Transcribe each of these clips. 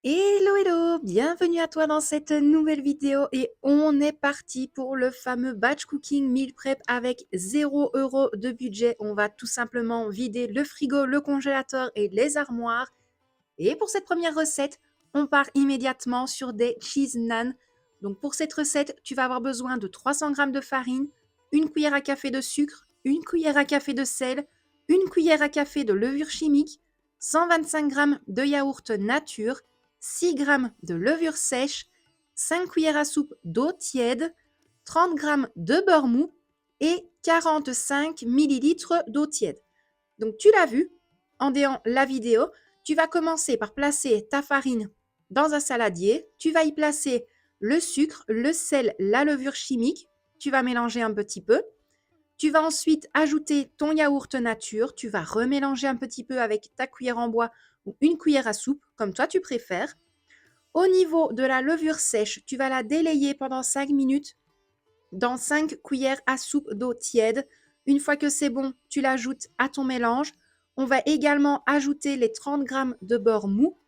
Hello, hello, bienvenue à toi dans cette nouvelle vidéo et on est parti pour le fameux batch cooking meal prep avec 0 € de budget. On va tout simplement vider le frigo, le congélateur et les armoires. Et pour cette première recette, on part immédiatement sur des cheese naan. Donc pour cette recette, tu vas avoir besoin de 300 g de farine, une cuillère à café de sucre, une cuillère à café de sel, une cuillère à café de levure chimique, 125 g de yaourt nature, 6 g de levure sèche, 5 cuillères à soupe d'eau tiède, 30 g de beurre mou et 45 ml d'eau tiède. Donc tu l'as vu en déant la vidéo, tu vas commencer par placer ta farine dans un saladier, tu vas y placer le sucre, le sel, la levure chimique, tu vas mélanger un petit peu. Tu vas ensuite ajouter ton yaourt nature, tu vas remélanger un petit peu avec ta cuillère en bois ou une cuillère à soupe, comme toi tu préfères. Au niveau de la levure sèche, tu vas la délayer pendant 5 minutes dans 5 cuillères à soupe d'eau tiède. Une fois que c'est bon, tu l'ajoutes à ton mélange. On va également ajouter les 30 g de beurre mou.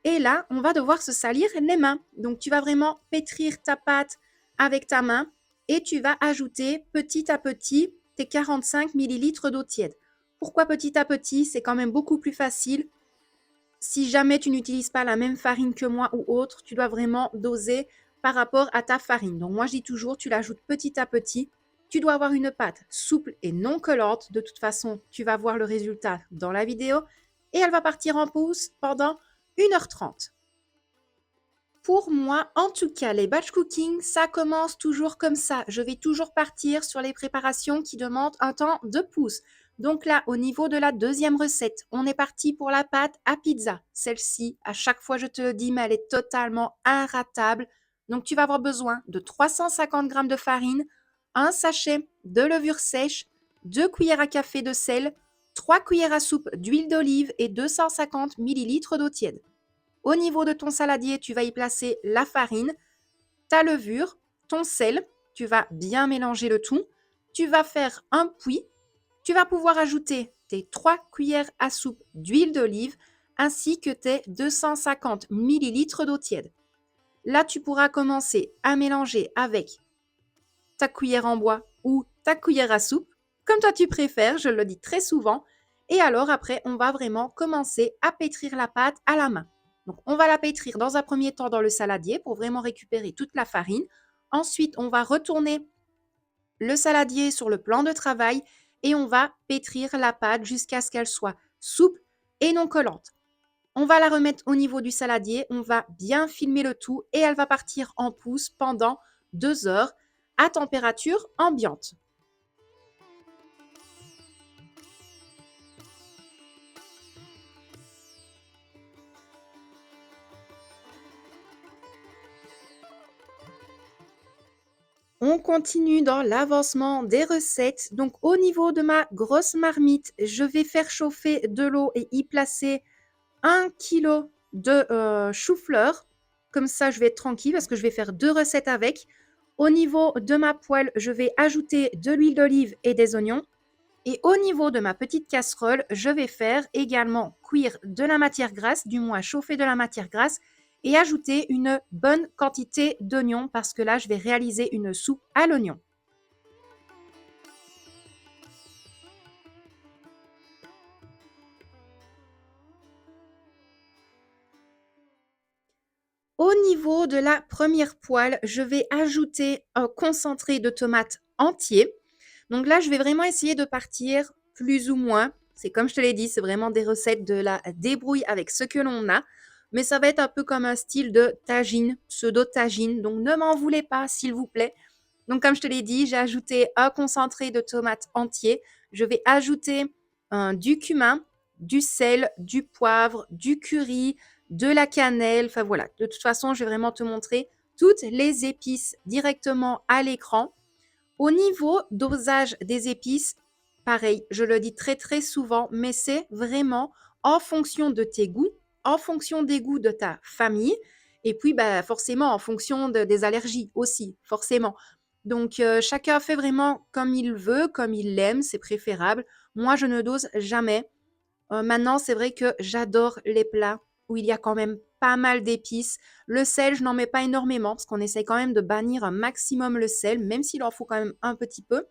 Et là, on va devoir se salir les mains. Donc, tu vas vraiment pétrir ta pâte avec ta main et tu vas ajouter petit à petit tes 45 ml d'eau tiède. Pourquoi petit à petit? C'est quand même beaucoup plus facile. Si jamais tu n'utilises pas la même farine que moi ou autre, tu dois vraiment doser par rapport à ta farine. Donc moi, je dis toujours, tu l'ajoutes petit à petit. Tu dois avoir une pâte souple et non collante. De toute façon, tu vas voir le résultat dans la vidéo. Et elle va partir en pause pendant 1h30. Pour moi, en tout cas, les batch cooking, ça commence toujours comme ça. Je vais toujours partir sur les préparations qui demandent un temps de pouce. Donc là, au niveau de la deuxième recette, on est parti pour la pâte à pizza. Celle-ci, à chaque fois je te le dis, mais elle est totalement inratable. Donc tu vas avoir besoin de 350 g de farine, un sachet de levure sèche, 2 cuillères à café de sel, 3 cuillères à soupe d'huile d'olive et 250 ml d'eau tiède. Au niveau de ton saladier, tu vas y placer la farine, ta levure, ton sel. Tu vas bien mélanger le tout. Tu vas faire un puits. Tu vas pouvoir ajouter tes 3 cuillères à soupe d'huile d'olive ainsi que tes 250 ml d'eau tiède. Là, tu pourras commencer à mélanger avec ta cuillère en bois ou ta cuillère à soupe, comme toi tu préfères, je le dis très souvent. Et alors après, on va vraiment commencer à pétrir la pâte à la main. Donc on va la pétrir dans un premier temps dans le saladier pour vraiment récupérer toute la farine. Ensuite, on va retourner le saladier sur le plan de travail et on va pétrir la pâte jusqu'à ce qu'elle soit souple et non collante. On va la remettre au niveau du saladier, on va bien filmer le tout et elle va partir en pousse pendant 2 heures à température ambiante. On continue dans l'avancement des recettes. Donc au niveau de ma grosse marmite, je vais faire chauffer de l'eau et y placer 1 kg de chou-fleur. Comme ça, je vais être tranquille parce que je vais faire 2 recettes avec. Au niveau de ma poêle, je vais ajouter de l'huile d'olive et des oignons. Et au niveau de ma petite casserole, je vais faire également cuire de la matière grasse, du moins chauffer de la matière grasse et ajouter une bonne quantité d'oignons parce que là, je vais réaliser une soupe à l'oignon. Au niveau de la première poêle, je vais ajouter un concentré de tomates entier. Donc là, je vais vraiment essayer de partir plus ou moins. C'est comme je te l'ai dit, c'est vraiment des recettes de la débrouille avec ce que l'on a. Mais ça va être un peu comme un style de tagine, pseudo-tagine. Donc ne m'en voulez pas, s'il vous plaît. Donc comme je te l'ai dit, j'ai ajouté un concentré de tomates entier. Je vais ajouter du cumin, du sel, du poivre, du curry, de la cannelle. Enfin voilà, de toute façon, je vais vraiment te montrer toutes les épices directement à l'écran. Au niveau dosage des épices, pareil, je le dis très très souvent, mais c'est vraiment en fonction de tes goûts, en fonction des goûts de ta famille, et puis bah, forcément en fonction des allergies aussi, forcément. Donc chacun fait vraiment comme il veut, comme il l'aime, c'est préférable. Moi, je ne dose jamais. Maintenant, c'est vrai que j'adore les plats où il y a quand même pas mal d'épices. Le sel, je n'en mets pas énormément parce qu'on essaie quand même de bannir un maximum le sel, même s'il en faut quand même un petit peu.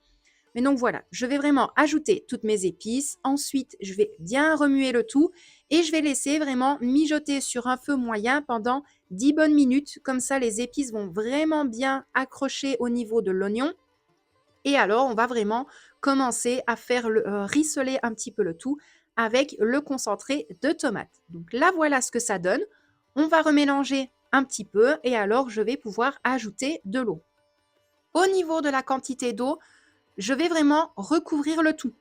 Mais donc voilà, je vais vraiment ajouter toutes mes épices. Ensuite, je vais bien remuer le tout et je vais laisser vraiment mijoter sur un feu moyen pendant 10 bonnes minutes. Comme ça, les épices vont vraiment bien accrocher au niveau de l'oignon. Et alors, on va vraiment commencer à faire rissoler un petit peu le tout avec le concentré de tomate. Donc là, voilà ce que ça donne. On va remélanger un petit peu et alors je vais pouvoir ajouter de l'eau. Au niveau de la quantité d'eau, je vais vraiment recouvrir le tout.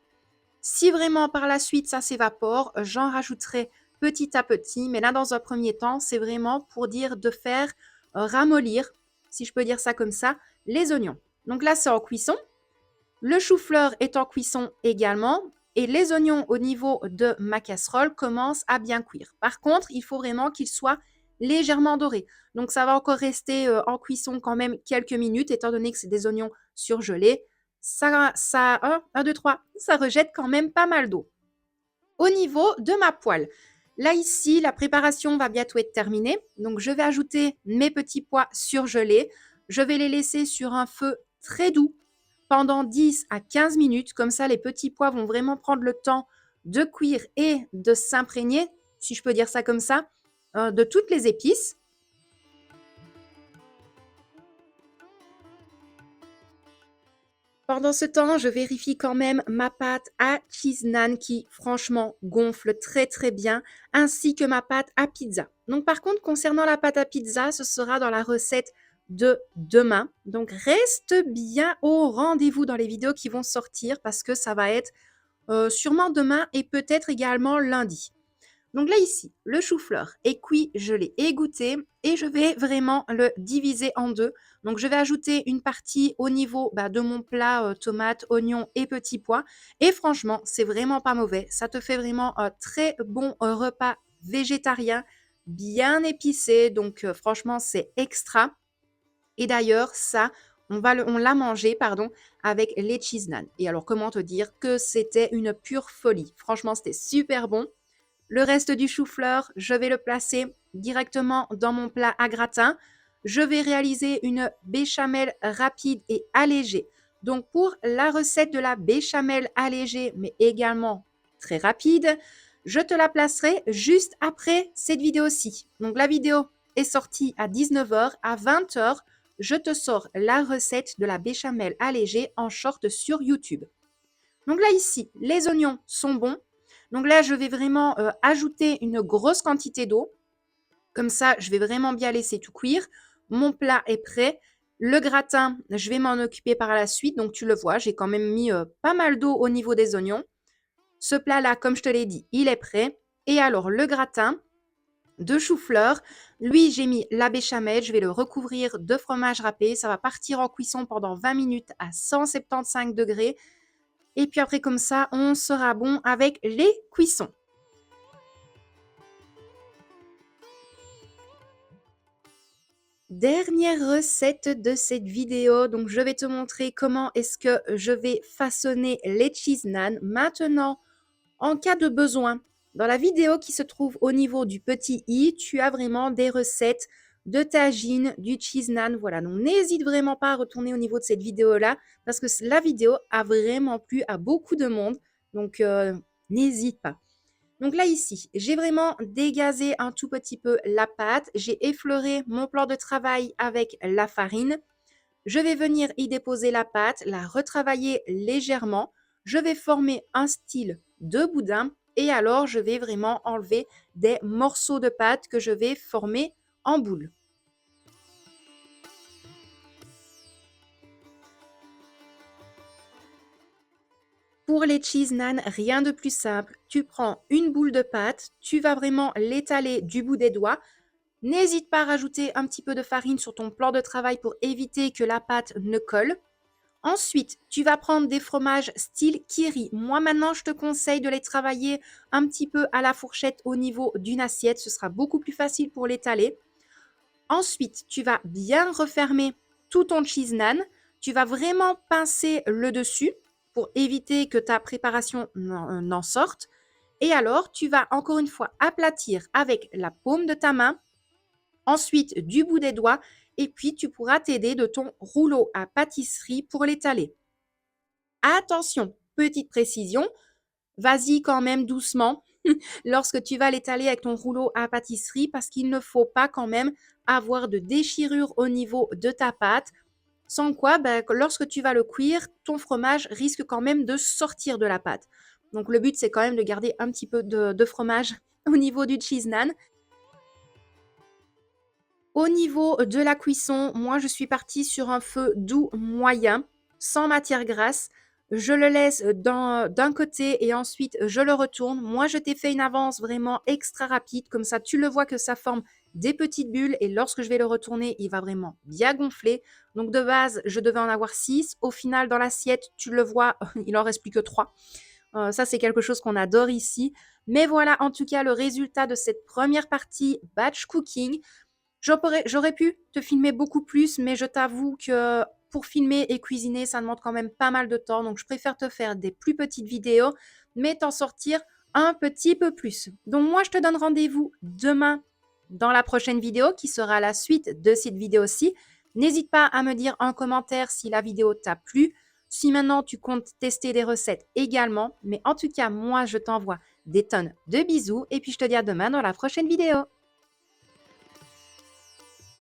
Si vraiment par la suite ça s'évapore, j'en rajouterai petit à petit. Mais là, dans un premier temps, c'est vraiment pour dire de faire ramollir, si je peux dire ça comme ça, les oignons. Donc là, c'est en cuisson. Le chou-fleur est en cuisson également. Et les oignons au niveau de ma casserole commencent à bien cuire. Par contre, il faut vraiment qu'ils soient légèrement dorés. Donc ça va encore rester en cuisson quand même quelques minutes, étant donné que c'est des oignons surgelés. Ça 1, 2, 3, ça rejette quand même pas mal d'eau. Au niveau de ma poêle, là ici, la préparation va bientôt être terminée. Donc je vais ajouter mes petits pois surgelés. Je vais les laisser sur un feu très doux pendant 10 à 15 minutes. Comme ça, les petits pois vont vraiment prendre le temps de cuire et de s'imprégner, si je peux dire ça comme ça, de toutes les épices. Pendant ce temps, je vérifie quand même ma pâte à cheese naan qui franchement gonfle très très bien, ainsi que ma pâte à pizza. Donc par contre, concernant la pâte à pizza, ce sera dans la recette de demain. Donc reste bien au rendez-vous dans les vidéos qui vont sortir parce que ça va être sûrement demain et peut-être également lundi. Donc là ici, le chou-fleur est cuit, je l'ai égoutté et je vais vraiment le diviser en deux. Donc je vais ajouter une partie au niveau de mon plat tomate, oignons et petits pois. Et franchement, c'est vraiment pas mauvais. Ça te fait vraiment un très bon repas végétarien, bien épicé. Donc franchement, c'est extra. Et d'ailleurs, ça, on l'a mangé, pardon, avec les cheese naan. Et alors, comment te dire que c'était une pure folie. Franchement, c'était super bon. Le reste du chou-fleur, je vais le placer directement dans mon plat à gratin. Je vais réaliser une béchamel rapide et allégée. Donc pour la recette de la béchamel allégée, mais également très rapide, je te la placerai juste après cette vidéo-ci. Donc la vidéo est sortie à 19 h. À 20 h, je te sors la recette de la béchamel allégée en short sur YouTube. Donc là ici, les oignons sont bons. Donc là, je vais vraiment ajouter une grosse quantité d'eau. Comme ça, je vais vraiment bien laisser tout cuire. Mon plat est prêt. Le gratin, je vais m'en occuper par la suite. Donc tu le vois, j'ai quand même mis pas mal d'eau au niveau des oignons. Ce plat-là, comme je te l'ai dit, il est prêt. Et alors, le gratin de chou-fleur, lui, j'ai mis la béchamel. Je vais le recouvrir de fromage râpé. Ça va partir en cuisson pendant 20 minutes à 175 degrés. Et puis après, comme ça, on sera bon avec les cuissons. Dernière recette de cette vidéo, donc je vais te montrer comment est-ce que je vais façonner les cheese naan. Maintenant, en cas de besoin, dans la vidéo qui se trouve au niveau du petit i, tu as vraiment des recettes de tagine, du cheese naan. Voilà, donc n'hésite vraiment pas à retourner au niveau de cette vidéo-là parce que la vidéo a vraiment plu à beaucoup de monde. Donc, n'hésite pas. Donc là, ici, j'ai vraiment dégazé un tout petit peu la pâte. J'ai effleuré mon plan de travail avec la farine. Je vais venir y déposer la pâte, la retravailler légèrement. Je vais former un style de boudin et alors je vais vraiment enlever des morceaux de pâte que je vais former en boule. Pour les cheese naan, rien de plus simple. Tu prends une boule de pâte, tu vas vraiment l'étaler du bout des doigts. N'hésite pas à rajouter un petit peu de farine sur ton plan de travail pour éviter que la pâte ne colle. Ensuite, tu vas prendre des fromages style kiri. Moi, maintenant, je te conseille de les travailler un petit peu à la fourchette au niveau d'une assiette. Ce sera beaucoup plus facile pour l'étaler. Ensuite, tu vas bien refermer tout ton cheese naan. Tu vas vraiment pincer le dessus pour éviter que ta préparation n'en sorte. Et alors, tu vas encore une fois aplatir avec la paume de ta main, ensuite du bout des doigts, et puis tu pourras t'aider de ton rouleau à pâtisserie pour l'étaler. Attention, petite précision, vas-y quand même doucement lorsque tu vas l'étaler avec ton rouleau à pâtisserie parce qu'il ne faut pas quand même avoir de déchirure au niveau de ta pâte. Sans quoi, lorsque tu vas le cuire, ton fromage risque quand même de sortir de la pâte. Donc le but, c'est quand même de garder un petit peu de fromage au niveau du cheese naan. Au niveau de la cuisson, moi, je suis partie sur un feu doux moyen, sans matière grasse. Je le laisse d'un côté et ensuite je le retourne. Moi, je t'ai fait une avance vraiment extra rapide. Comme ça, tu le vois que ça forme des petites bulles et lorsque je vais le retourner, il va vraiment bien gonfler. Donc de base, je devais en avoir 6. Au final, dans l'assiette, tu le vois, il en reste plus que 3. Ça, c'est quelque chose qu'on adore ici. Mais voilà, en tout cas, le résultat de cette première partie batch cooking. J'aurais pu te filmer beaucoup plus, mais je t'avoue que pour filmer et cuisiner, ça demande quand même pas mal de temps. Donc, je préfère te faire des plus petites vidéos, mais t'en sortir un petit peu plus. Donc, moi, je te donne rendez-vous demain dans la prochaine vidéo qui sera la suite de cette vidéo-ci. N'hésite pas à me dire en commentaire si la vidéo t'a plu. Si maintenant tu comptes tester des recettes également. Mais en tout cas, moi, je t'envoie des tonnes de bisous et puis je te dis à demain dans la prochaine vidéo.